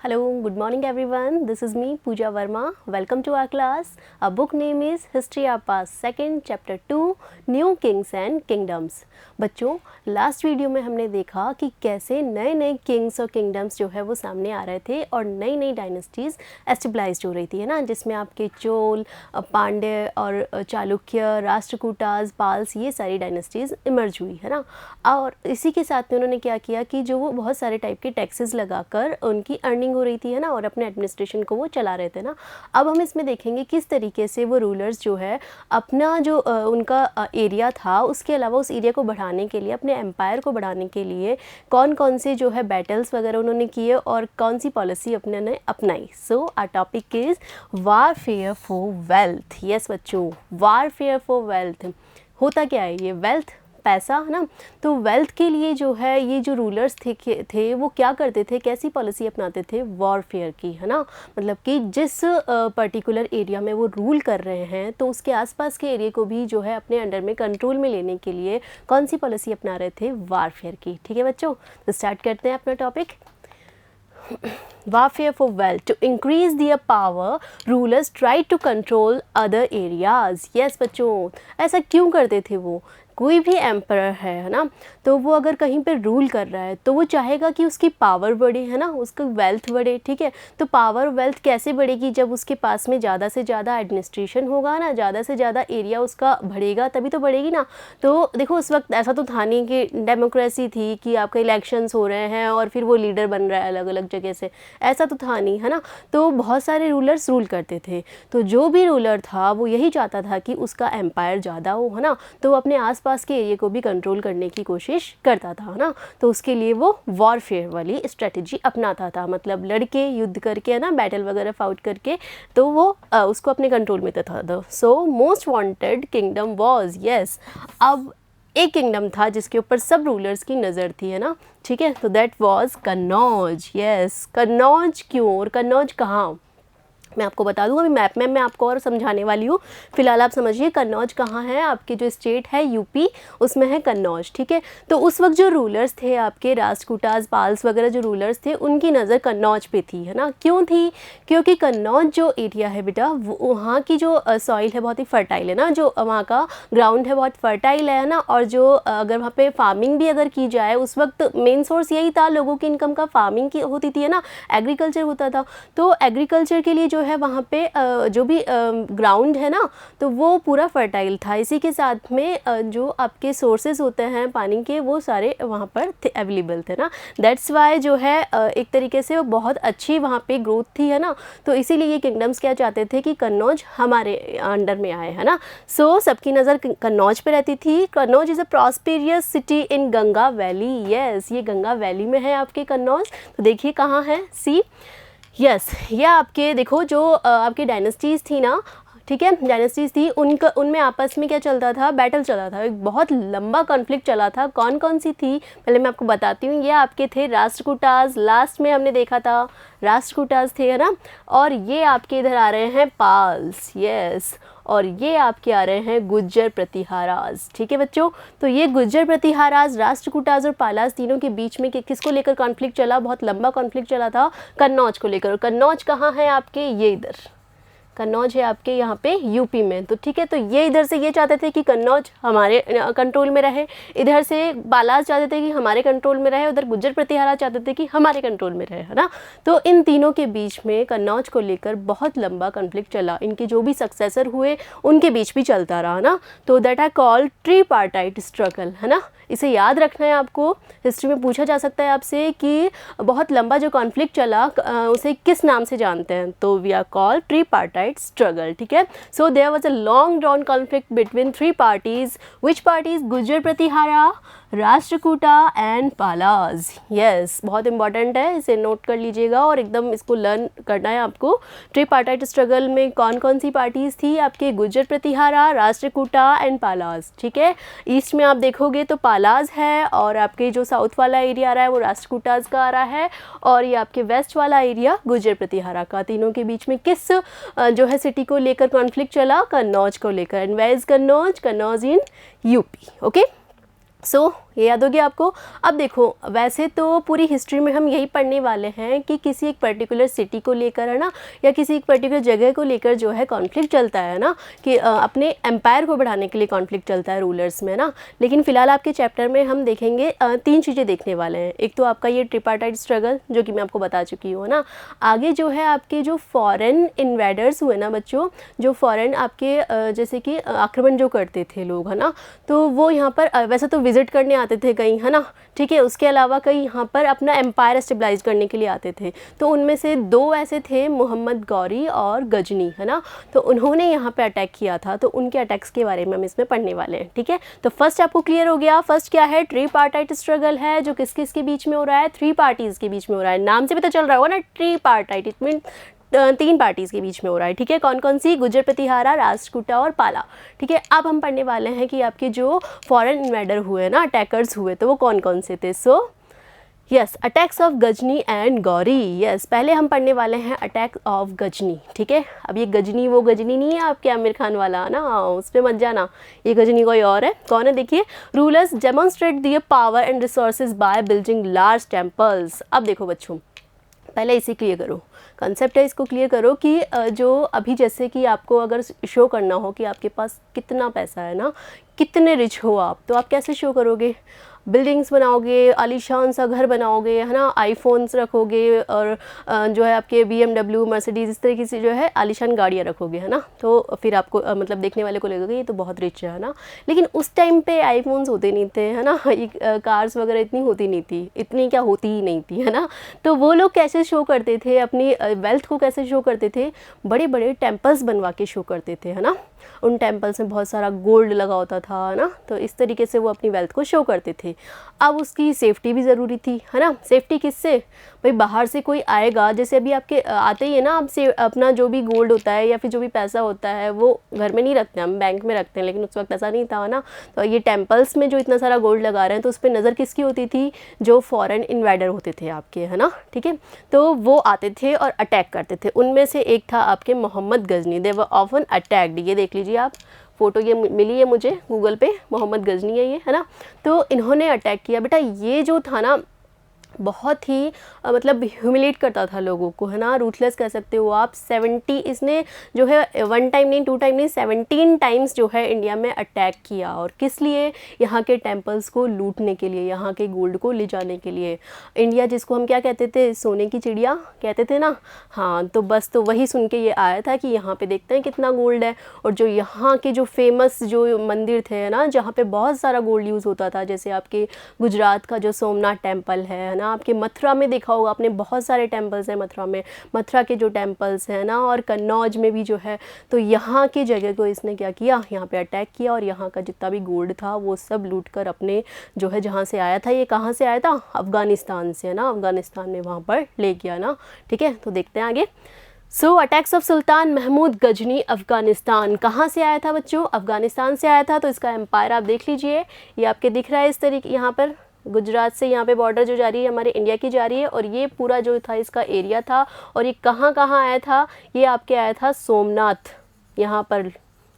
Hello, good morning everyone. This is me Pooja Verma. Welcome to our class. Our book name is History of Past, second chapter 2, New Kings and Kingdoms. बच्चों, last video में हमने देखा कि कैसे नए नए Kings और kingdoms जो है वो सामने आ रहे थे और नई नई डायनेस्टीज़ एस्टेब्लाइज्ड हो रही थी, है ना, जिसमें आपके चोल, पांड्य और चालुक्य, राष्ट्रकूटाज, पाल्स, ये सारी डायनेस्टीज़ इमर्ज हुई, है ना। और इसी के साथ में उन्होंने क्या किया कि जो वो बहुत सारे टाइप के टैक्सेस लगाकर उनकी अर्निंग हो रही थी, है ना, और अपने एडमिनिस्ट्रेशन को वो चला रहे थे ना। अब हम इसमें देखेंगे किस तरीके से वो रूलर्स जो है अपना जो उनका एरिया था उसके अलावा उस एरिया को बढ़ाने के लिए, अपने एम्पायर को बढ़ाने के लिए कौन कौन से जो है बैटल्स वगैरह उन्होंने किए और कौन सी पॉलिसी अपने ने अपनाई। So our topic is warfare for wealth. Yes बच्चों, वारफेयर फॉर वेल्थ होता क्या है? ये वेल्थ, पैसा, है ना। तो वेल्थ के लिए जो है ये जो रूलर्स थे वो क्या करते थे, कैसी पॉलिसी अपनाते थे? वॉरफेयर की, है ना। मतलब कि जिस पर्टिकुलर एरिया में वो रूल कर रहे हैं तो उसके आसपास के एरिया को भी जो है अपने अंडर में कंट्रोल में लेने के लिए कौन सी पॉलिसी अपना रहे थे? वॉरफेयर की। ठीक है बच्चों, तो स्टार्ट करते हैं अपना topic. Warfare for wealth. To increase their power, rulers tried to control other areas. Yes बच्चों, ऐसा क्यों करते थे वो? कोई भी एम्परर है ना, तो वो अगर कहीं पे रूल कर रहा है तो वो चाहेगा कि उसकी पावर बढ़े, है ना, उसका वेल्थ बढ़े। ठीक है, तो पावर वेल्थ कैसे बढ़ेगी? जब उसके पास में ज़्यादा से ज़्यादा एडमिनिस्ट्रेशन होगा ना, ज़्यादा से ज़्यादा एरिया उसका बढ़ेगा तभी तो बढ़ेगी ना। तो देखो उस वक्त ऐसा तो था नहीं कि डेमोक्रेसी थी कि आपके इलेक्शंस हो रहे हैं और फिर वो लीडर बन रहा है अलग अलग जगह से, ऐसा तो था नहीं, है ना। तो बहुत सारे रूलर्स रूल करते थे, तो जो भी रूलर था वो यही चाहता था कि उसका एम्पायर ज़्यादा हो, है ना, तो वो अपने आसपास के एरिया को भी कंट्रोल करने की कोशिश करता था, है ना। तो उसके लिए वो वॉरफेयर वाली स्ट्रेटजी अपनाता था, मतलब लड़के, युद्ध करके, है ना, बैटल वगैरह फाउट करके, तो वो उसको अपने कंट्रोल में था। So most wanted kingdom was, yes, अब एक किंगडम था जिसके ऊपर सब रूलर्स की नज़र थी, है ना। ठीक है, तो that was Kannauj. Yes, Kannauj क्यों और कन्नौज कहाँ, मैं आपको बता दूँ। अभी मैप में मैं आपको और समझाने वाली हूँ। फिलहाल आप समझिए कन्नौज कहाँ है। आपके जो स्टेट है यूपी, उसमें है कन्नौज। ठीक है, तो उस वक्त जो रूलर्स थे आपके राष्ट्रकूटाज, पाल्स वगैरह जो रूलर्स थे, उनकी नज़र कन्नौज पे थी, है ना। क्यों थी? क्योंकि कन्नौज जो एरिया है बेटा, वहाँ की जो सॉइल है बहुत ही फर्टाइल है ना, जो वहाँ का ग्राउंड है बहुत फर्टाइल है ना। और जो अगर वहाँ पे फार्मिंग भी अगर की जाए, उस वक्त मेन सोर्स यही था लोगों की इनकम का, फार्मिंग की होती थी, है ना, एग्रीकल्चर होता था। तो एग्रीकल्चर के लिए जो है वहाँ पे जो भी ग्राउंड है ना, तो वो पूरा फर्टाइल था। इसी के साथ में जो आपके सोर्सेज होते हैं पानी के, वो सारे वहाँ पर अवेलेबल थे ना। दैट्स वाई जो है एक तरीके से वो बहुत अच्छी वहाँ पे ग्रोथ थी, है ना। तो इसीलिए ये किंगडम्स क्या चाहते थे कि कन्नौज हमारे अंडर में आए, है ना। सो सबकी नज़र कन्नौज पे रहती थी। Kannauj is a prosperous city in Ganga valley. Yes, ये गंगा वैली में है आपके कन्नौज। तो देखिए कहाँ है, सी, यस, ये आपके देखो जो आपकी डायनेस्टीज़ थी ना, ठीक है, डायनेस्टीज़ थी, उनमें आपस में क्या चलता था? बैटल चला था, एक बहुत लंबा कॉन्फ्लिक्ट चला था। कौन कौन सी थी पहले मैं आपको बताती हूँ। ये आपके थे राष्ट्रकूटाज, लास्ट में हमने देखा था राष्ट्रकूटाज थे, है ना। और ये आपके इधर आ रहे हैं पाल्स, यस, और ये आपके आ रहे हैं गुज्जर प्रतिहाराज। ठीक है बच्चों, तो ये गुज्जर प्रतिहाराज, राष्ट्रकूटाज और पालाज तीनों के बीच में किसको लेकर कॉन्फ्लिक्ट चला? बहुत लंबा कॉन्फ्लिक्ट चला था कन्नौज को लेकर। कन्नौज कहाँ है आपके? ये इधर कन्नौज है आपके यहाँ पे यूपी में। तो ठीक है, तो ये इधर से ये चाहते थे कि कन्नौज हमारे कंट्रोल में रहे, इधर से बालाज चाहते थे कि हमारे कंट्रोल में रहे, उधर गुज्जर प्रतिहारा चाहते थे कि हमारे कंट्रोल में रहे, है ना। तो इन तीनों के बीच में कन्नौज को लेकर बहुत लंबा कॉन्फ्लिक्ट चला। इनके जो भी सक्सेसर हुए उनके बीच भी चलता रहा ना। तो that are called tripartite struggle, है ना। इसे याद रखना है आपको। हिस्ट्री में पूछा जा सकता है आपसे कि बहुत लंबा जो कॉन्फ्लिक्ट चला उसे किस नाम से जानते हैं? तो we are called tripartite struggle. ठीक है, so there was a long drawn conflict between three parties. Which parties? Gujjar Pratihara, Rashtrakuta and Palas. Yes, बहुत इंपॉर्टेंट है, इसे नोट कर लीजिएगा और एकदम इसको लर्न करना है आपको। ट्रीपार्टाइट स्ट्रगल में कौन कौन सी पार्टीज थी? आपके गुज्जर प्रतिहारा, राष्ट्रकूटा एंड पालाज। ठीक है, ईस्ट में आप देखोगे तो पालाज है, और आपके जो साउथ वाला एरिया आ रहा है वो राष्ट्रकूटाज का आ रहा है, और ये आपके वेस्ट वाला एरिया गुज्जर प्रतिहारा का। तीनों के बीच में किस जो है सिटी को लेकर कॉन्फ्लिक्ट चला? कन्नौज को लेकर। And where is Kannauj? Kannauj in UP. Okay, so ये याद हो गया आपको। अब देखो वैसे तो पूरी हिस्ट्री में हम यही पढ़ने वाले हैं कि किसी एक पर्टिकुलर सिटी को लेकर, है ना, या किसी एक पर्टिकुलर जगह को लेकर जो है कॉन्फ्लिक्ट चलता है ना, कि अपने एम्पायर को बढ़ाने के लिए कॉन्फ्लिक्ट चलता है रूलर्स में ना। लेकिन फिलहाल आपके चैप्टर में हम देखेंगे 3 चीज़ें देखने वाले हैं। एक तो आपका ये ट्रिपार्टाइट स्ट्रगल जो कि मैं आपको बता चुकी हूँ ना। आगे जो है आपके जो फॉरेन इन्वेडर्स हुए ना बच्चों, जो फॉरेन आपके जैसे कि आक्रमण जो करते थे लोग, है ना, तो वो यहाँ पर वैसे तो विजिट करने आते थे कहीं, है ना, ठीक है, उसके अलावा कई यहाँ पर अपना एम्पायर स्टेबलाइज करने के लिए आते थे। तो उनमें से 2 ऐसे थे, मोहम्मद गौरी और गजनी, है ना, तो उन्होंने यहाँ पे अटैक किया था। तो उनके अटैक्स के बारे में हम इसमें पढ़ने वाले हैं, ठीक है। तो फर्स्ट आपको क्लियर हो गया, फर्स्ट क्या है, ट्रीपार्टाइट स्ट्रगल है जो किस किस के बीच में हो रहा है, 3 पार्टीज़ के बीच में हो रहा है। नाम से भी तो चल रहा होगा ना, ट्रीपार्टाइट, इट मीन 3 पार्टीज़ के बीच में हो रहा है, ठीक है। कौन कौन सी, गुर्जर प्रतिहारा, राष्ट्रकूटा और पाला, ठीक है। अब हम पढ़ने वाले हैं कि आपके जो फॉरेन इन्वेडर हुए ना, अटैकर्स हुए, तो वो कौन कौन से थे। So yes, attacks of Ghazni and Ghori. Yes, पहले हम पढ़ने वाले हैं अटैक ऑफ गजनी, ठीक है। अब ये गजनी वो गजनी नहीं है आपके आमिर खान वाला ना, उस पर मत जाना, ये गजनी कोई और है। कौन है देखिए, rulers demonstrate their power and resources by building large temples. अब देखो बच्चों, पहले इसे क्लियर करो, कंसेप्ट है, इसको क्लियर करो कि जो अभी जैसे कि आपको अगर शो करना हो कि आपके पास कितना पैसा है ना, कितने रिच हो आप, तो आप कैसे शो करोगे, बिल्डिंग्स बनाओगे, आलीशान सा घर बनाओगे, है ना, आईफोन्स रखोगे और जो है आपके BMW, मर्सिडीज़, इस तरीके से जो है आलीशान गाड़ियाँ रखोगे, है ना, तो फिर आपको मतलब देखने वाले को लगेगा ये तो बहुत रिच है ना। लेकिन उस टाइम पे आईफोन्स होते नहीं थे, है ना, कार्स वगैरह इतनी होती नहीं थी, इतनी क्या होती ही नहीं थी, है ना। तो वो लोग कैसे शो करते थे अपनी वेल्थ को, कैसे शो करते थे, बड़े बड़े टेम्पल्स बनवा के शो करते थे, है ना। उन टेम्पल्स में बहुत सारा गोल्ड लगा होता था, है ना, तो इस तरीके से वो अपनी वेल्थ को शो करते थे। अब उसकी सेफ्टी भी ज़रूरी थी, है ना। सेफ्टी किससे, भाई बाहर से कोई आएगा, जैसे अभी आपके आते ही है ना, आपसे अपना जो भी गोल्ड होता है या फिर जो भी पैसा होता है वो घर में नहीं रखते, हम बैंक में रखते हैं, लेकिन उस वक्त ऐसा नहीं था ना। तो ये टेम्पल्स में जो इतना सारा गोल्ड लगा रहे हैं, तो उस पर नज़र किसकी होती थी, जो फॉरेन इन्वेडर होते थे आपके, है ना, ठीक है। तो वो आते थे और अटैक करते थे। उनमें से एक था आपके मोहम्मद गजनी, दे वर ऑफन अटैक्ड। ये देख लीजिए आप, फ़ोटो ये मिली है मुझे गूगल पे, मोहम्मद गजनी है ये, है ना। तो इन्होंने अटैक किया। बेटा ये जो था ना, बहुत ही मतलब ह्यूमिलेट करता था लोगों को, है ना, रूथलेस कह सकते हो आप। 70 इसने जो है 1 टाइम नहीं 2 टाइम नहीं 17 टाइम्स जो है इंडिया में अटैक किया। और किस लिए, यहाँ के टेम्पल्स को लूटने के लिए, यहाँ के गोल्ड को ले जाने के लिए। इंडिया जिसको हम क्या कहते थे, सोने की चिड़िया कहते थे ना, हाँ, तो बस तो वही सुन के ये आया था कि यहाँ पे देखते हैं कितना गोल्ड है। और जो यहाँ के जो फेमस जो मंदिर थे ना, जहाँ पे बहुत सारा गोल्ड यूज़ होता था, जैसे आपके गुजरात का जो सोमनाथ टेम्पल है ना, आपके मथुरा में देखा होगा आपने, बहुत सारे टेम्पल्स हैं मथुरा में, मथुरा के जो टेम्पल्स हैं ना, और कन्नौज में भी जो है। तो यहाँ की जगह को इसने क्या किया, यहाँ पे अटैक किया और यहाँ का जितना भी गोल्ड था वो सब लूट कर अपने जो है, जहाँ से आया था, ये कहाँ से आया था, अफ़गानिस्तान से, है ना, अफ़गानिस्तान में वहाँ पर ले गया ना, ठीक है। तो देखते हैं आगे। सो attacks of sultan Mahmood Ghazni Afghanistan, कहाँ से आया था बच्चों, अफ़गानिस्तान से आया था। तो इसका एम्पायर आप देख लीजिए, ये आपके दिख रहा है इस तरीके, यहाँ पर गुजरात से यहाँ पे बॉर्डर जो जा रही है हमारे इंडिया की जा रही है, और ये पूरा जो था इसका एरिया था। और ये कहाँ कहाँ आया था, ये आपके आया था सोमनाथ, यहाँ पर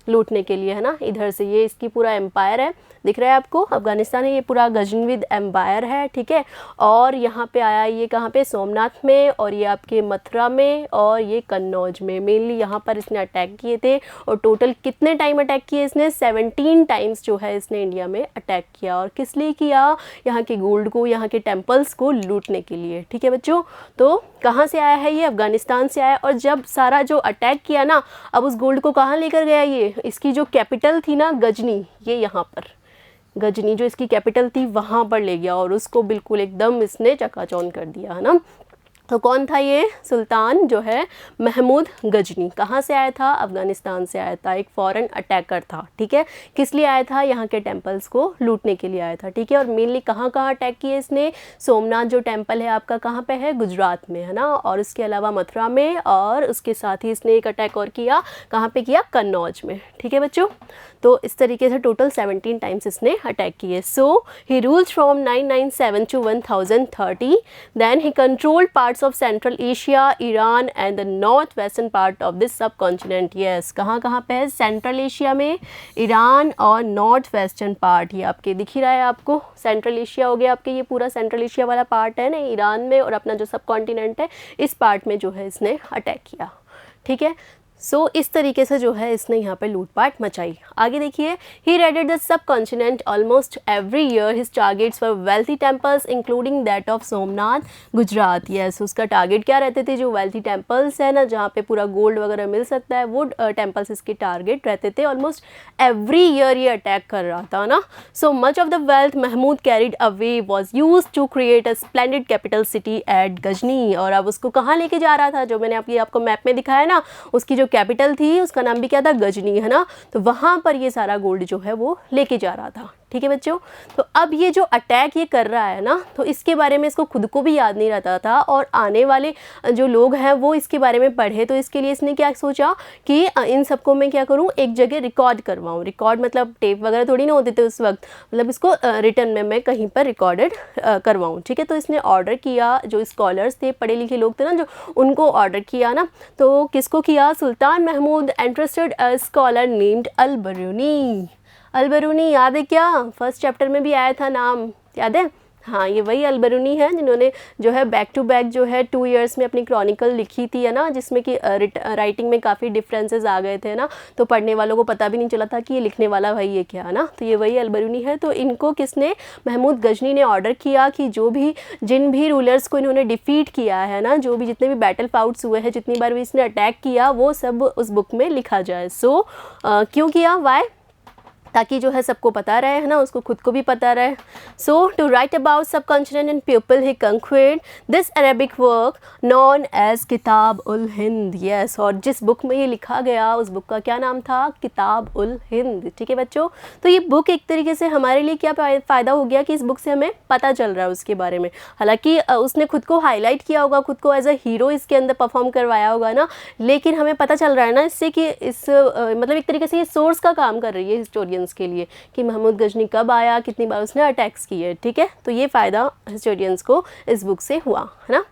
लूटने के लिए, है ना, इधर से। ये इसकी पूरा एम्पायर है, दिख रहा है आपको, अफ़गानिस्तान है, ये पूरा गजनविद एम्पायर है, ठीक है। और यहाँ पे आया ये कहाँ पे, सोमनाथ में, और ये आपके मथुरा में, और ये कन्नौज में। मेनली यहाँ पर इसने अटैक किए थे। और टोटल कितने टाइम अटैक किए इसने, 17 टाइम्स जो है इसने इंडिया में अटैक किया। और किस लिए किया, यहाँ के गोल्ड को, यहाँ के टेम्पल्स को लूटने के लिए, ठीक है बच्चों। तो कहाँ से आया है ये, अफ़गानिस्तान से आया। और जब सारा जो अटैक किया ना, अब उस गोल्ड को कहाँ लेकर गया ये, इसकी जो कैपिटल थी ना गजनी, ये यहाँ पर गजनी जो इसकी कैपिटल थी वहाँ पर ले गया और उसको बिल्कुल एकदम इसने चकाचौंध कर दिया, है ना। तो कौन था ये सुल्तान जो है महमूद गजनी, कहाँ से आया था, अफ़गानिस्तान से आया था, एक फॉरेन अटैकर था, ठीक है। किस लिए आया था, यहाँ के टेम्पल्स को लूटने के लिए आया था, ठीक है। और मेनली कहाँ कहाँ अटैक किए इसने, सोमनाथ जो टेम्पल है आपका कहाँ पे है, गुजरात में, है ना, और उसके अलावा मथुरा में, और उसके साथ ही इसने एक अटैक और किया, कहाँ पे किया, कन्नौज में, ठीक है बच्चों। तो इस तरीके से टोटल 17 टाइम्स इसने अटैक किए। So he ruled from 997 to 1030, then he controlled parts parts of central Asia, Iran and the north western part of this subcontinent. Yes, कहाँ कहाँ पे है? सेंट्रल एशिया में, ईरान और नॉर्थ वेस्टर्न पार्ट। ये आपके दिख ही रहा है आपको, सेंट्रल एशिया हो गया आपके, ये पूरा सेंट्रल एशिया वाला पार्ट है ना ईरान में, और अपना जो सब कॉन्टिनेंट है इस पार्ट में जो है इसने अटैक किया। ठीक है, सो इस तरीके से जो है इसने यहाँ पे लूटपाट मचाई। आगे देखिए, he raided the subcontinent almost every year, his targets for wealthy temples including that of Somnath Gujarat. Yes, उसका टारगेट क्या रहते थे? जो वेल्थी टेम्पल्स है ना, जहाँ पे पूरा गोल्ड वगैरह मिल सकता है, वो टेम्पल्स इसके टारगेट रहते थे। ऑलमोस्ट एवरी ईयर ये अटैक कर रहा था ना। So much of the wealth Mahmud carried away was used to create a splendid capital city at Ghazni. और अब उसको कहाँ लेके जा रहा था? जो मैंने आपको मैप में दिखाया ना, उसकी जो कैपिटल थी उसका नाम भी क्या था? गजनी, है ना। तो वहाँ पर ये सारा गोल्ड जो है वो लेके जा रहा था। ठीक है बच्चों, तो अब ये जो अटैक ये कर रहा है ना, तो इसके बारे में इसको खुद को भी याद नहीं रहता था, और आने वाले जो लोग हैं वो इसके बारे में पढ़े, तो इसके लिए इसने क्या सोचा कि इन सबको मैं क्या करूं, एक जगह रिकॉर्ड करवाऊं। रिकॉर्ड मतलब टेप वगैरह थोड़ी ना होते थे उस वक्त, मतलब इसको रिटर्न में मैं कहीं पर रिकॉर्डेड करवाऊँ। ठीक है, तो इसने ऑर्डर किया, जो स्कॉलर्स थे, पढ़े लिखे लोग थे ना, जो उनको ऑर्डर किया ना, तो किसको किया? Sultan Mahmud entrusted a scholar named Al-Biruni. Al-Biruni याद है क्या? फर्स्ट चैप्टर में भी आया था नाम, याद है? हाँ, ये वही अल-बरूनी है जिन्होंने जो है बैक टू बैक जो है 2 ईयर्स में अपनी क्रॉनिकल लिखी थी, है ना, जिसमें कि राइटिंग में काफ़ी डिफरेंसेस आ गए थे ना, तो पढ़ने वालों को पता भी नहीं चला था कि ये लिखने वाला भाई ये क्या है ना। तो ये वही अल-बरूनी है। तो इनको किसने? महमूद गजनी ने ऑर्डर किया कि जिन भी रूलर्स को इन्होंने डिफीट किया है ना, जो भी जितने भी बैटल फाउट्स हुए हैं, जितनी बार भी इसने अटैक किया, वो सब उस बुक में लिखा जाए। सो क्यों किया? वाई? ताकि जो है सबको पता रहे, है ना, उसको खुद को भी पता रहे। So to write about subcontinent and people he conquered this Arabic work known as Kitab ul Hind. Yes, और जिस बुक में ये लिखा गया उस बुक का क्या नाम था? किताब उल हिंद। ठीक है बच्चों, तो ये बुक एक तरीके से हमारे लिए क्या फ़ायदा हो गया कि इस बुक से हमें पता चल रहा है उसके बारे में। हालांकि उसने खुद को हाईलाइट किया होगा, खुद को एज अ हीरो इसके अंदर परफॉर्म करवाया होगा ना, लेकिन हमें पता चल रहा है ना इससे कि इस मतलब एक तरीके से ये सोर्स का काम कर रही है हिस्टोरियंस के लिए, कि महमूद गजनी कब आया, कितनी बार उसने अटैक्स किए। ठीक है, तो ये फ़ायदा हिस्टोरियंस को इस बुक से हुआ, है ना।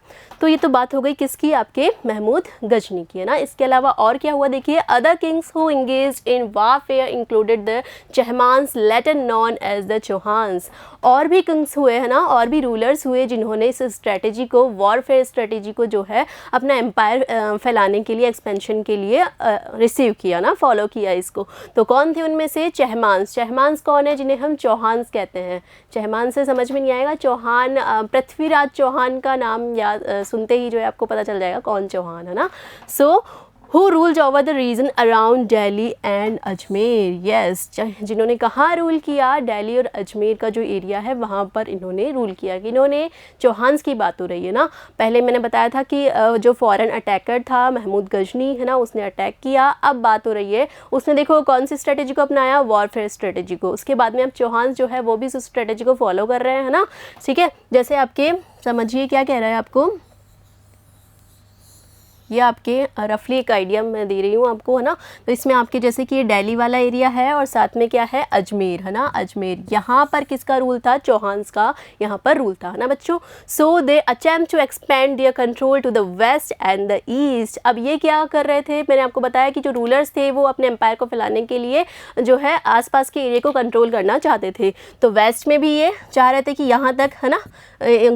तो ये तो बात हो गई किसकी? आपके महमूद गजनी की, है ना। इसके अलावा और क्या हुआ देखिए, other kings who engaged in warfare included the Chahamanas later known as the Chauhans. और भी किंग्स हुए, है ना, और भी रूलर्स हुए जिन्होंने इस स्ट्रेटेजी को, वॉरफेयर स्ट्रेटेजी को जो है अपना एम्पायर फैलाने के लिए, एक्सपेंशन के लिए रिसीव किया ना, फॉलो किया इसको। तो कौन थे उनमें से? चहमान्स। चहमान्स कौन है? जिन्हें हम चौहान्स कहते हैं। चहमान से समझ में नहीं आएगा, चौहान पृथ्वीराज चौहान का नाम याद सुनते ही जो है आपको पता चल जाएगा कौन चौहान, है ना। सो who rules over the region around Delhi and Ajmer. Yes, जिन्होंने कहाँ रूल किया? दिल्ली और अजमेर का जो एरिया है वहाँ पर इन्होंने रूल किया। कि इन्होंने चौहान्स की बात हो रही है ना। पहले मैंने बताया था कि जो फॉरेन अटैकर था महमूद गजनी, है ना, उसने अटैक किया। अब बात हो रही है उसने देखो कौन सी स्ट्रेटेजी को अपनाया? वॉरफेयर स्ट्रेटेजी को। उसके बाद में अब चौहान्स जो है वो भी उस स्ट्रेटेजी को फॉलो कर रहे हैं, है ना। ठीक है, जैसे आपके समझिए क्या कह रहा है आपको, ये आपके रफली एक आइडिया मैं दे रही हूँ आपको, है ना। तो इसमें आपके जैसे कि ये दिल्ली वाला एरिया है और साथ में क्या है? अजमेर, है ना। अजमेर, यहाँ पर किसका रूल था? चौहान्स का यहाँ पर रूल था, है ना बच्चों। So they attempt to expand their control to the west and the east. अब ये क्या कर रहे थे? मैंने आपको बताया कि जो रूलर्स थे वो अपने एम्पायर को फैलाने के लिए जो है आसपास के एरिया को कंट्रोल करना चाहते थे। तो वेस्ट में भी ये चाह रहे थे कि यहाँ तक, है ना,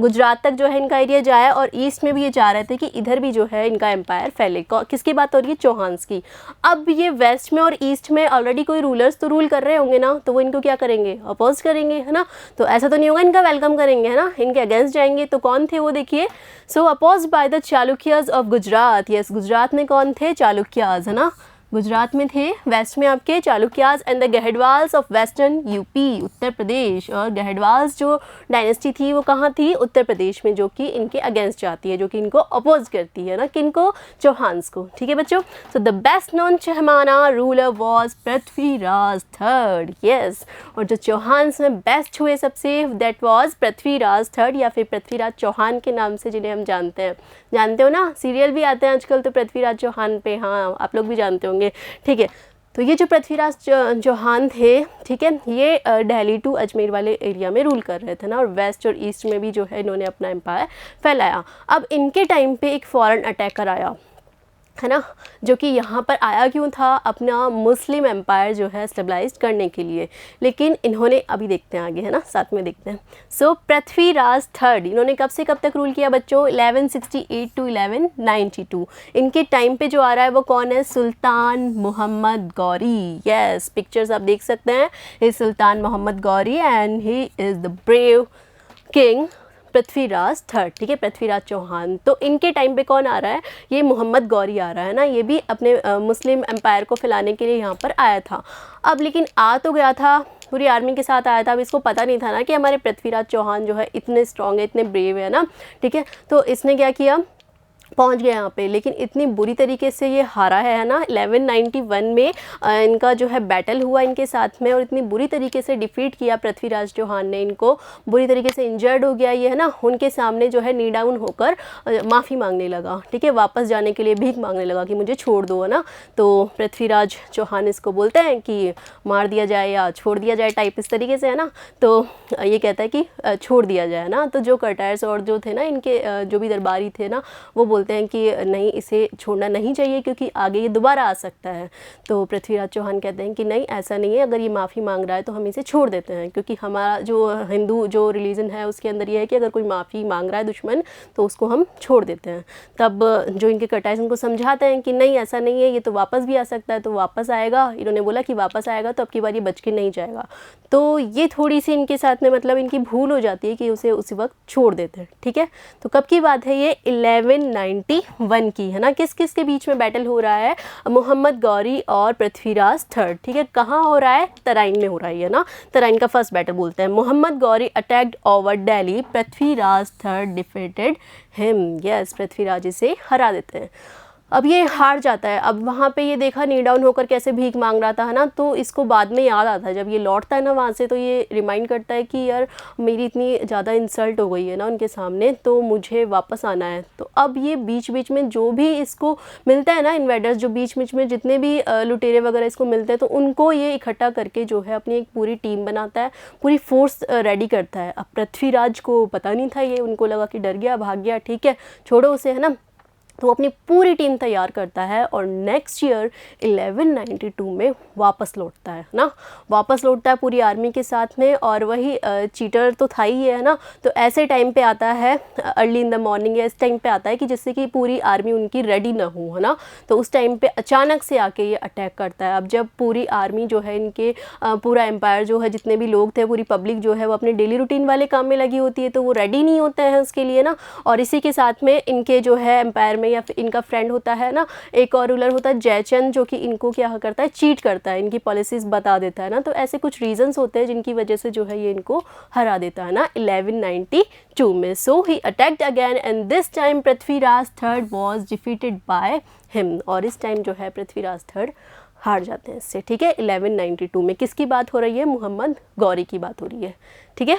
गुजरात तक जो है इनका एरिया जाए, और ईस्ट में भी ये चाह रहे थे कि इधर भी जो है इनका एम्पायर फैले। किसकी बात हो रही है? चौहान्स की। अब ये वेस्ट में और ईस्ट में ऑलरेडी कोई रूलर्स तो रूल कर रहे होंगे ना, तो वो इनको क्या करेंगे? अपोज करेंगे, है ना। तो ऐसा तो नहीं होगा इनका वेलकम करेंगे, है ना, इनके अगेंस्ट जाएंगे। तो कौन थे वो देखिए, so opposed by the Chalukyas of Gujarat. Yes, Gujarat में कौन थे? चालुक्याज, है ना। गुजरात में थे, वेस्ट में आपके Chalukyas and the Gahadavalas of western UP, Uttar Pradesh. और गहडवाल्स जो डायनेस्टी थी वो कहाँ थी? उत्तर प्रदेश में, जो कि इनके अगेंस्ट जाती है, जो कि इनको अपोज करती है ना, किनको? चौहान्स को। ठीक है बच्चों। So the best known Chahamana ruler was Prithviraj third. Yes, और जो चौहान्स में बेस्ट हुए सबसे, दैट वॉज पृथ्वीराज थर्ड, या फिर पृथ्वीराज चौहान के नाम से जिन्हें हम जानते हैं। जानते हो ना, सीरियल भी आते हैं आजकल तो पृथ्वीराज चौहान पे, हाँ आप लोग भी जानते होंगे। ठीक है, तो ये जो पृथ्वीराज चौहान थे, ठीक है, ये दिल्ली टू अजमेर वाले एरिया में रूल कर रहे थे ना, और वेस्ट और ईस्ट में भी जो है इन्होंने अपना एम्पायर फैलाया। अब इनके टाइम पे एक फॉरेन अटैकर आया, है ना, जो कि यहाँ पर आया क्यों था, अपना मुस्लिम एम्पायर जो है स्टेबलाइज करने के लिए। लेकिन इन्होंने, अभी देखते हैं आगे, है ना, साथ में देखते हैं। सो पृथ्वीराज थर्ड, इन्होंने कब से कब तक रूल किया बच्चों, 1168 टू 1192। इनके टाइम पे जो आ रहा है वो कौन है, सुल्तान मोहम्मद गौरी। यस, पिक्चर्स आप देख सकते हैं, ये Sultan Mohammad Ghori and he is the brave king Prithviraj third, ठीक है, पृथ्वीराज चौहान। तो इनके टाइम पे कौन आ रहा है, ये मोहम्मद गौरी आ रहा है ना, ये भी अपने मुस्लिम एम्पायर को फैलाने के लिए यहाँ पर आया था। अब लेकिन आ तो गया था, पूरी आर्मी के साथ आया था। अब इसको पता नहीं था ना कि हमारे पृथ्वीराज चौहान जो है इतने स्ट्रॉन्ग है, इतने ब्रेव है ना, ठीक है। तो इसने क्या किया, पहुंच गया यहाँ पे, लेकिन इतनी बुरी तरीके से ये हारा है ना। 1191 में इनका जो है बैटल हुआ इनके साथ में, और इतनी बुरी तरीके से डिफीट किया पृथ्वीराज चौहान ने इनको, बुरी तरीके से इंजर्ड हो गया ये, है ना। उनके सामने जो है नी डाउन होकर माफ़ी मांगने लगा, ठीक है, वापस जाने के लिए भीख मांगने लगा कि मुझे छोड़ दो, है ना। तो पृथ्वीराज चौहान इसको बोलते हैं कि मार दिया जाए या छोड़ दिया जाए, टाइप इस तरीके से, है ना। तो ये कहता है कि छोड़ दिया जाए ना। तो जो कर्टायर्स और जो थे ना इनके जो भी दरबारी थे ना, वो बोलते हैं कि नहीं, इसे छोड़ना नहीं चाहिए क्योंकि आगे ये दोबारा आ सकता है। तो पृथ्वीराज चौहान कहते हैं कि नहीं, ऐसा नहीं है, अगर ये माफ़ी मांग रहा है तो हम इसे छोड़ देते हैं, क्योंकि हमारा जो हिंदू जो रिलीजन है उसके अंदर ये है कि अगर कोई माफ़ी मांग रहा है दुश्मन तो उसको हम छोड़ देते हैं। तब जो इनके कर्टायर्स उनको समझाते हैं कि नहीं, ऐसा नहीं है, ये तो वापस भी आ सकता है, तो वापस आएगा। इन्होंने बोला कि वापस आएगा तो अब की बार ये बच के नहीं जाएगा। तो ये थोड़ी सी इनके साथ में मतलब इनकी भूल हो जाती है कि उसे उसी वक्त छोड़ देते हैं, ठीक है। तो कब की बात है ये, 1191 की, है ना। किस किस के बीच में बैटल हो रहा है, मोहम्मद गौरी और पृथ्वीराज थर्ड, ठीक है। कहाँ हो रहा है, तराइन में हो रहा है ना। तराइन का फर्स्ट बैटल बोलते हैं। Mohammad Ghori attacked over Delhi, Prithviraj third defeated him. Yes, Prithviraj इसे हरा देते हैं। अब ये हार जाता है। अब वहाँ पे ये देखा नी डाउन होकर कैसे भीख मांग रहा था, है ना। तो इसको बाद में याद आता है, जब ये लौटता है ना वहाँ से, तो ये रिमाइंड करता है कि यार मेरी इतनी ज़्यादा इंसल्ट हो गई है ना उनके सामने, तो मुझे वापस आना है। तो अब ये बीच बीच में जो भी इसको मिलता है ना, इन्वेडर्स जो बीच बीच में जितने भी लुटेरे वगैरह इसको मिलते हैं, तो उनको ये इकट्ठा करके जो है अपनी एक पूरी टीम बनाता है, पूरी फोर्स रेडी करता है। अब पृथ्वीराज को पता नहीं था, ये उनको लगा कि डर गया, भाग गया, ठीक है, छोड़ो उसे, है ना। तो वो अपनी पूरी टीम तैयार करता है और नेक्स्ट ईयर 1192 में वापस लौटता है ना, वापस लौटता है पूरी आर्मी के साथ में। और वही चीटर तो था ही है ना। तो ऐसे टाइम पे आता है, अर्ली इन द मॉर्निंग या इस टाइम पे आता है कि जिससे कि पूरी आर्मी उनकी रेडी ना हो, है ना। तो उस टाइम पे अचानक से आके ये अटैक करता है। अब जब पूरी आर्मी जो है इनके पूरा एम्पायर जो है, जितने भी लोग थे, पूरी पब्लिक जो है वो अपने डेली रूटीन वाले काम में लगी होती है, तो वो रेडी नहीं होते हैं उसके लिए ना। और इसी के साथ में इनके जो है एम्पायर में या फिर इनका फ्रेंड होता है ना, एक और रूलर होता है जयचंद, जो कि इनको क्या करता है, चीट करता है, इनकी पॉलिसीज बता देता है ना। तो ऐसे कुछ रीजंस होते हैं जिनकी वजह से जो है ये इनको हरा देता है ना 1192 में। So he attacked again and this time Prithviraj third was defeated by him. और इस टाइम जो है पृथ्वीराज थर्ड हार जाते हैं इससे, ठीक है। 1192 में किसकी बात हो रही है, मोहम्मद गौरी की बात हो रही है, ठीक है।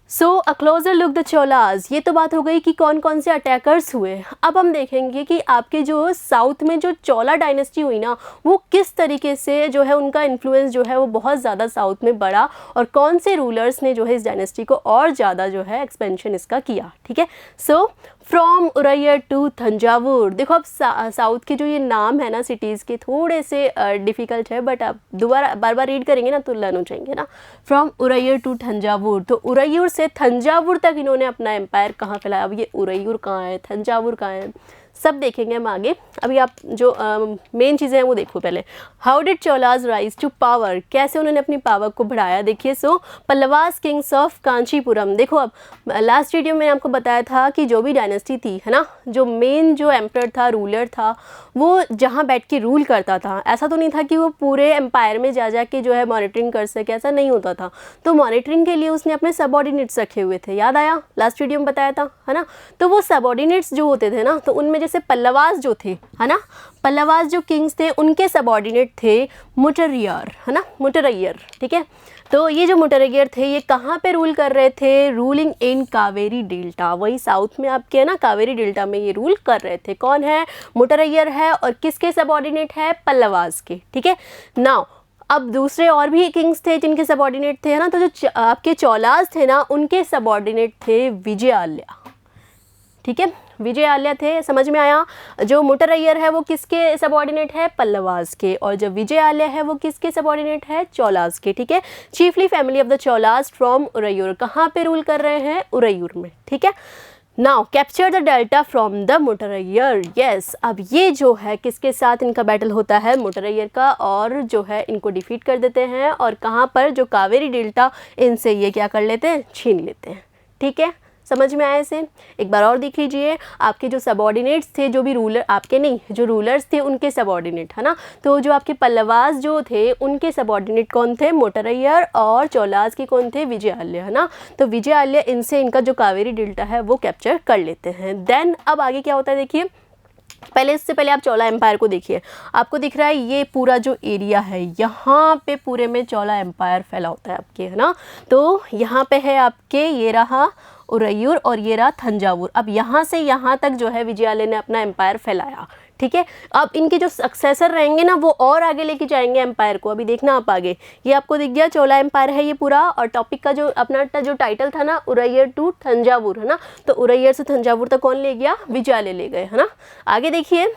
सो अ क्लोजर लुक द चोलास, ये तो बात हो गई कि कौन कौन से अटैकर्स हुए। अब हम देखेंगे कि आपके जो साउथ में जो चोला डायनेस्टी हुई ना, वो किस तरीके से जो है उनका इन्फ्लुएंस जो है वो बहुत ज़्यादा साउथ में बढ़ा, और कौन से रूलर्स ने जो है इस डायनेस्टी को और ज़्यादा जो है एक्सपेंशन इसका किया, ठीक है। सो फ्रॉम उरैयर टू तंजावुर, देखो अब साउथ के जो ये नाम है ना सिटीज़ के, थोड़े से डिफ़िकल्ट है, बट आप दोबारा बार बार रीड करेंगे ना तो लर्न हो जाएंगे ना। फ्रॉम उरैयर टू तंजावुर, तो उरैयर से तंजावुर तक इन्होंने अपना एम्पायर कहाँ फैलाया। अब ये उरैयर कहाँ है, तंजावुर कहाँ है, सब देखेंगे हम आगे। अभी आप जो मेन चीज़ें हैं वो देखो पहले। How did Cholas rise to power, कैसे उन्होंने अपनी पावर को बढ़ाया। देखिए, so Pallavas kings of Kanchipuram. देखो अब लास्ट वीडियो में मैंने आपको बताया था कि जो भी डायनेस्टी थी, है ना, जो मेन जो एम्परर था, रूलर था, वो जहाँ बैठ के रूल करता था, ऐसा तो नहीं था कि वो पूरे एम्पायर में जा के जो है मॉनिटरिंग कर सके, ऐसा नहीं होता था। तो मॉनिटरिंग के लिए उसने अपने सबऑर्डिनेट्स रखे हुए थे, याद आया, लास्ट वीडियो में बताया था, है ना। तो वो सबऑर्डिनेट्स जो होते थे ना, तो उनमें जैसे पल्लवास जो थे, है ना, पल्लवास जो किंग्स थे उनके सबऑर्डिनेट थे मुटरैयर, है ना, मुटरैयर, ठीक है। तो ये जो मुटरैयर थे ये कहाँ पे रूल कर रहे थे? रूलिंग इन कावेरी डेल्टा, वही साउथ में आपके है ना, कावेरी डेल्टा में ये रूल कर रहे थे। कौन है? मुटरैयर है, और किसके सबऑर्डिनेट है? पल्लवास के। ठीक है, नाउ अब दूसरे और भी किंग्स थे जिनके सबऑर्डिनेट थे, है ना। तो जो आपके चोलास थे ना, उनके सबऑर्डिनेट थे विजयालय। ठीक है, विजयालय थे, समझ में आया। जो मुटरैयर है वो किसके सबऑर्डिनेट है? पल्लवास के। और जो विजयालय है वो किसके सबऑर्डिनेट है? चोलास के। ठीक है, chiefly family of the Cholas from Uraiyur. कहाँ पे रूल कर रहे हैं? उरैयूर में। ठीक है, now capture the delta from the Muttaraiyar. Yes, अब ये जो है किसके साथ इनका बैटल होता है? मुटरैयर का, और जो है इनको डिफीट कर देते हैं। और कहाँ पर? जो कावेरी डेल्टा, इनसे ये क्या कर लेते हैं? छीन लेते हैं। ठीक है, समझ में आया इसे? एक बार और देख लीजिए, आपके जो सबऑर्डिनेट्स थे, जो भी रूलर, आपके नहीं, जो रूलर्स थे उनके सबऑर्डिनेट, है ना। तो जो आपके पल्लवास जो थे उनके सबऑर्डिनेट कौन थे? मुटरैयर, और चोलास के कौन थे? विजयालय, है ना। तो विजयालय इनसे इनका जो कावेरी डेल्टा है वो कैप्चर कर लेते हैं। देन अब आगे क्या होता है देखिए, पहले इससे पहले आप चोला एम्पायर को देखिए। आपको दिख रहा है ये पूरा जो एरिया है, यहाँ पे पूरे में चोला एम्पायर फैला होता है आपके, है ना। तो यहाँ पे है आपके, ये रहा उरैयूर और ये रहा थंजावुर। अब यहाँ से यहाँ तक जो है विजयालय ने अपना एम्पायर फैलाया। ठीक है, अब इनके जो सक्सेसर रहेंगे ना वो और आगे लेके जाएंगे एम्पायर को। अभी देखना आप आगे, ये आपको दिख गया चोला एम्पायर है ये पूरा, और टॉपिक का जो अपना जो टाइटल था ना, उरैयर टू थंजावुर, है ना। तो उरैयर से थंजावुर तक कौन ले गया? विजयालय ले गए, है ना। आगे देखिए,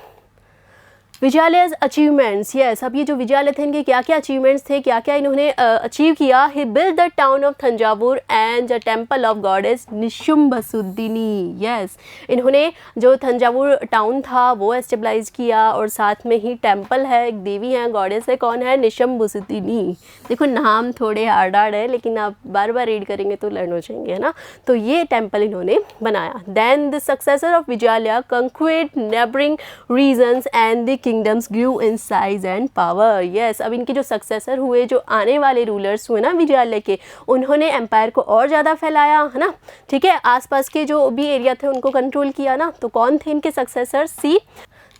विजयालय's अचीवमेंट्स। यस, अब ये जो विजयालय थे इनके क्या क्या अचीवमेंट्स थे, क्या क्या इन्होंने अचीव किया? He build the town of Thanjavur and the temple of goddess Nishumbhasudini. Yes, इन्होंने जो थंजावुर टाउन था वो एस्टेब्लाइज किया, और साथ में ही टेम्पल है, एक देवी है, गॉडेस है, कौन है? निशुम्भसुदिनी। देखो नाम थोड़े हार्ड है, लेकिन आप बार बार रीड करेंगे तो लर्न हो जाएंगे, है ना। तो ये टेम्पल इन्होंने बनाया। Then the successor of Vijayalaya conquered neighbouring regions and the kingdoms grew in size and power. Yes, अब इनके जो सक्सेसर हुए, जो आने वाले रूलर्स हुए ना विजयालय के, उन्होंने एम्पायर को और ज़्यादा फैलाया, है ना। ठीक है, आसपास के जो भी एरिया थे उनको कंट्रोल किया ना। तो कौन थे इनके successor? See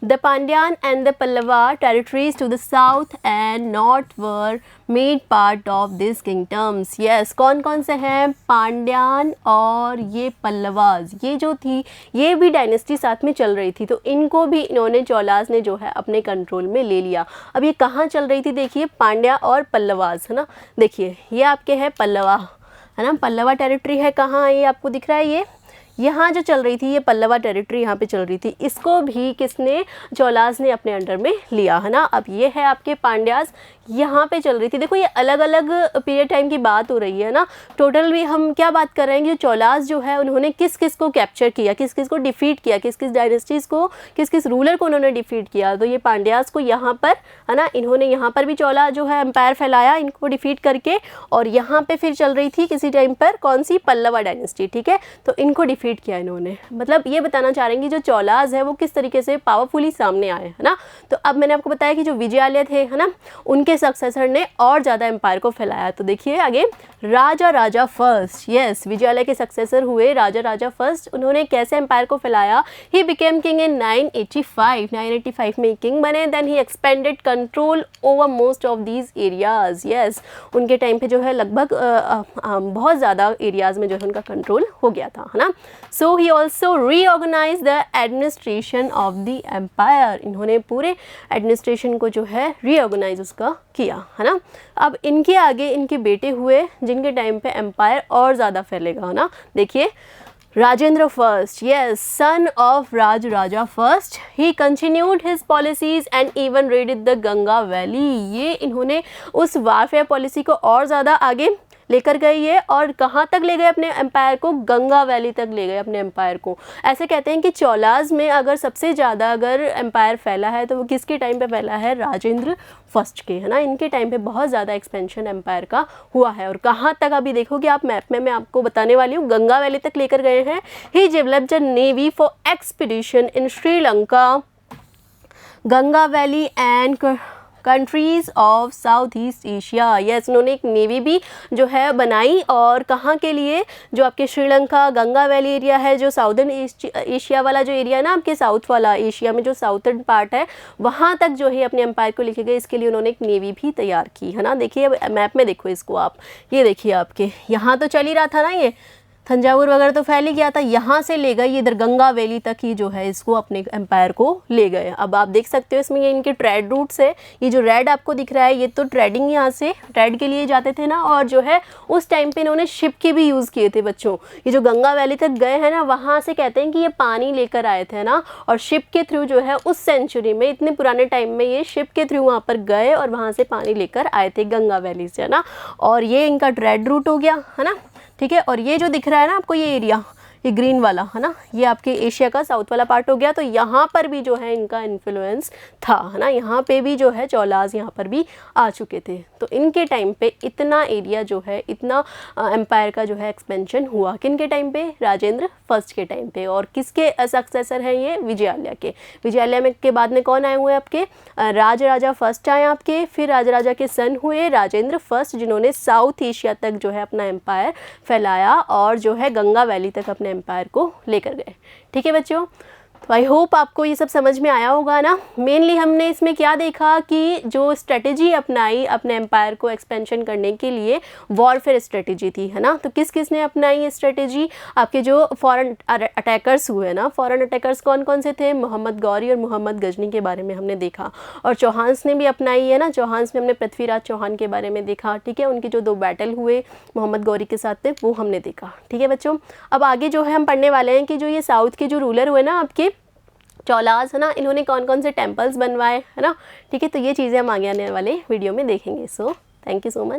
The Pandyan and the Pallava territories to the south and north were made part of these kingdoms. Yes, कौन कौन से हैं? पांड्यान और ये पल्लवास, ये जो थी ये भी डायनेस्टी साथ में चल रही थी, तो इनको भी इन्होंने, चोलास ने जो है अपने कंट्रोल में ले लिया। अब ये कहाँ चल रही थी देखिए, पांड्या और पल्लवास, है ना। देखिए ये आपके हैं पल्लवा, है ना। पल्लवा टेरिटरी है कहाँ? ये आपको दिख रहा है, ये यहाँ जो चल रही थी, ये पल्लवा टेरिटरी यहाँ पे चल रही थी। इसको भी किसने? चोलास ने अपने अंडर में लिया, है ना। अब ये है आपके पांड्यास, यहाँ पे चल रही थी। देखो ये अलग अलग पीरियड टाइम की बात हो रही है ना। टोटल भी हम क्या बात कर रहे हैं कि चोलास जो है उन्होंने किस किस को कैप्चर किया, किस किस को डिफीट किया, किस किस डायनेस्टीज़ को, किस किस रूलर को उन्होंने डिफीट किया। तो ये पांड्यास को यहाँ पर, है ना, इन्होंने यहाँ पर भी चोला जो है एम्पायर फैलाया इनको डिफीट करके, और यहाँ पे फिर चल रही थी किसी टाइम पर कौन सी? पल्लवा डायनेस्टी। ठीक है, तो इनको डिफीट किया इन्होंने। मतलब ये बताना चाह रहे हैं कि जो चोलास है वो किस तरीके से पावरफुली सामने आए, है ना। तो अब मैंने आपको बताया कि जो विजयालय थे, है ना, उनके सक्सेसर ने और ज़्यादा एम्पायर को फैलाया। तो देखिए आगे, राजा फर्स्ट। यस, विजयालय के सक्सेसर हुए राजा फर्स्ट। उन्होंने कैसे एम्पायर को फैलाया? ही बिकेम किंग इन 985 में किंग बने। Then he expanded control over most of these areas. Yes, उनके टाइम पे जो है लगभग बहुत ज़्यादा एरियाज में जो है उनका कंट्रोल हो गया था, है ना। So he also reorganise the administration of the empire. इन्होंने पूरे एडमिनिस्ट्रेशन को जो है रीऑर्गेनाइज उसका किया, है ना। अब इनके आगे इनके बेटे हुए जिनके टाइम पे एम्पायर और ज़्यादा फैलेगा, है ना। देखिए Rajendra first, yes, son of Raja first. He continued his policies and even raided the Ganga valley. ये इन्होंने उस वारफेयर पॉलिसी को और ज़्यादा आगे लेकर गए ये, और कहाँ तक ले गए अपने एम्पायर को? गंगा वैली तक ले गए अपने एम्पायर को। ऐसे कहते हैं कि चोलास में अगर सबसे ज़्यादा अगर एम्पायर फैला है तो वो किसके टाइम पे फैला है? राजेंद्र फर्स्ट के, है ना। इनके टाइम पे बहुत ज़्यादा एक्सपेंशन एम्पायर का हुआ है। और कहाँ तक अभी देखोगे आप मैप में, मैं आपको बताने वाली हूँ, गंगा वैली तक लेकर गए हैं। He developed a navy for expedition in Sri Lanka, Ganga valley and countries of south east Asia. Yes, उन्होंने एक नेवी भी जो है बनाई, और कहाँ के लिए, जो आपके श्रीलंका गंगा वैली एरिया है, जो साउदर्न एशिया वाला जो एरिया है ना आपके साउथ वाला एशिया में जो साउथर्न पार्ट है, वहाँ तक जो है अपने एम्पायर को लेके गए। इसके लिए उन्होंने एक नेवी भी तैयार की है ना। देखिए मैप में देखो इसको आप, ये देखिए आपके यहाँ तो चल ही रहा था ना, ये तंजावुर वगैरह तो फैल ही गया था, यहाँ से ले गए ये इधर गंगा वैली तक ही जो है इसको अपने एम्पायर को ले गए। अब आप देख सकते हो इसमें ये इनके ट्रेड रूट्स है, ये जो रेड आपको दिख रहा है ये तो ट्रेडिंग यहाँ से ट्रेड के लिए जाते थे ना, और जो है उस टाइम पे इन्होंने शिप के भी यूज़ किए थे बच्चों। ये जो गंगा वैली तक गए हैं ना, वहाँ से कहते हैं कि ये पानी लेकर आए थे ना, और शिप के थ्रू जो है उस सेंचुरी में, इतने पुराने टाइम में ये शिप के थ्रू वहाँ पर गए और वहाँ से पानी लेकर आए थे गंगा वैली से, है ना। और ये इनका ट्रेड रूट हो गया, है ना, ठीक है। और ये जो दिख रहा है ना आपको ये एरिया, ये ग्रीन वाला, है ना, ये आपके एशिया का साउथ वाला पार्ट हो गया। तो यहाँ पर भी जो है इनका इन्फ्लुएंस था, है ना, यहाँ पे भी जो है चौलाज यहाँ पर भी आ चुके थे। तो इनके टाइम पे इतना एरिया जो है, इतना एम्पायर का जो है एक्सपेंशन हुआ। किन के टाइम पे? राजेंद्र फर्स्ट के टाइम पे। और किसके सक्सेसर हैं ये? विजयालय के। विजयालय में के बाद में कौन आए हुए आपके? राजा फर्स्ट आए आपके, फिर राजा के सन हुए राजेंद्र फर्स्ट, जिन्होंने साउथ एशिया तक जो है अपना एम्पायर फैलाया और जो है गंगा वैली तक अपने एम्पायर को लेकर गए। ठीक है बच्चों, तो आई होप आपको ये सब समझ में आया होगा ना। मेनली हमने इसमें क्या देखा कि जो स्ट्रेटेजी अपनाई अपने एम्पायर को एक्सपेंशन करने के लिए, वॉरफेयर स्ट्रेटेजी थी, है ना। तो किस किस ने अपनाई ये स्ट्रेटेजी? आपके जो फॉरेन अटैकर्स हुए ना, फॉरेन अटैकर्स कौन कौन से थे? मोहम्मद गौरी और मोहम्मद गजनी के बारे में हमने देखा। और चौहान्स ने भी अपनाई है ना, चौहान्स में हमने पृथ्वीराज चौहान के बारे में देखा। ठीक है, उनके जो 2 बैटल हुए मोहम्मद गौरी के साथ थे वो हमने देखा। ठीक है बच्चों, अब आगे जो है हम पढ़ने वाले हैं कि जो ये साउथ के जो रूलर हुए ना आपके चौलाज, है ना, इन्होंने कौन कौन से टेम्पल्स बनवाए, है ना। ठीक है, तो ये चीज़ें हम आगे आने वाले वीडियो में देखेंगे। So thank you so much.